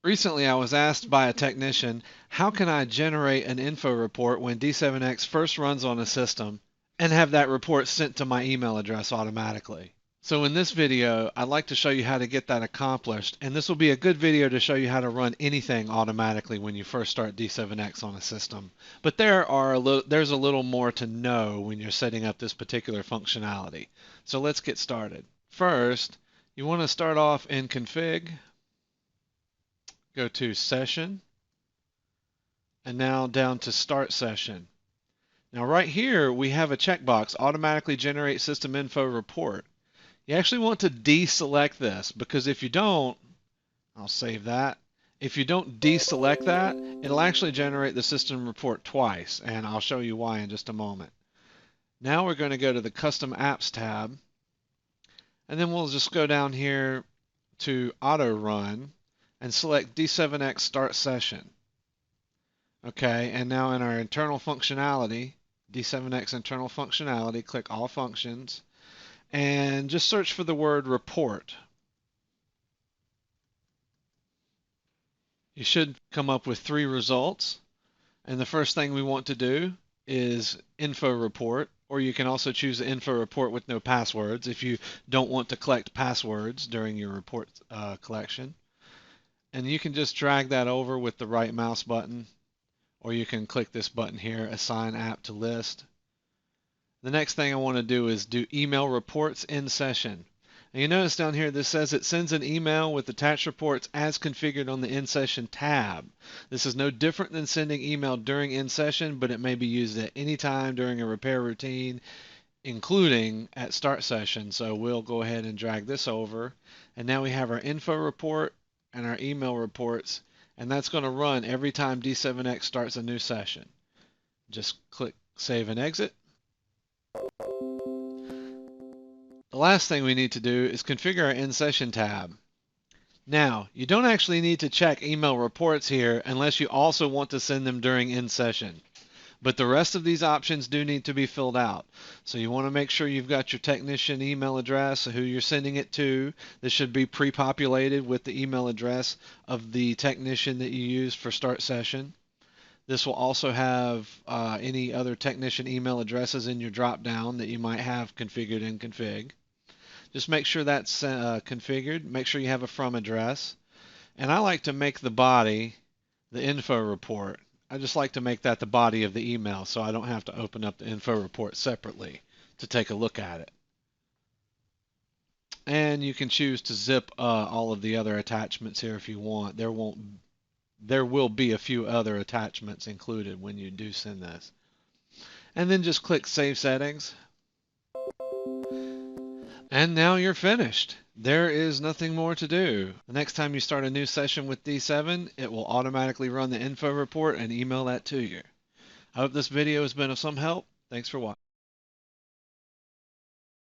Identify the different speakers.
Speaker 1: Recently, I was asked by a technician, how can I generate an info report when D7X first runs on a system and have that report sent to my email address automatically? So in this video, I'd like to show you how to get that accomplished, and this will be a good video to show you how to run anything automatically when you first start D7X on a system. But there's a little more to know when you're setting up this particular functionality. So let's get started. First, you want to start off in config. Go to session, and now down to start session. Now right here we have a checkbox, automatically generate system info report. You actually want to deselect this, because if you don't, I'll save that. If you don't deselect that, it'll actually generate the system report twice, and I'll show you why in just a moment. Now we're going to go to the custom apps tab, and then we'll just go down here to auto run and select D7X start session. Okay, and now in our internal functionality, D7X internal functionality, click all functions and just search for the word report. You should come up with 3 results. And the first thing we want to do is info report, or you can also choose the info report with no passwords if you don't want to collect passwords during your report collection. And you can just drag that over with the right mouse button, or you can click this button here, assign app to list. The next thing I want to do is do email reports in session. And you notice down here this says it sends an email with attached reports as configured on the in session tab. This is no different than sending email during in session, but it may be used at any time during a repair routine, including at start session. So we'll go ahead and drag this over. And now we have our info report and our email reports, and that's going to run every time D7X starts a new session. Just click save and exit. The last thing we need to do is configure our in-session tab. Now, you don't actually need to check email reports here unless you also want to send them during in-session. But the rest of these options do need to be filled out. So you want to make sure you've got your technician email address, who you're sending it to. This should be pre-populated with the email address of the technician that you use for start session. This will also have any other technician email addresses in your drop-down that you might have configured in config. Just make sure that's configured. Make sure you have a from address. And I like to make the body the info report. I just like to make that the body of the email so I don't have to open up the info report separately to take a look at it. And you can choose to zip all of the other attachments here if you want. There will be a few other attachments included when you do send this. And then just click Save Settings. And now you're finished. There is nothing more to do. The next time you start a new session with D7, it will automatically run the info report and email that to you. I hope this video has been of some help. Thanks for watching.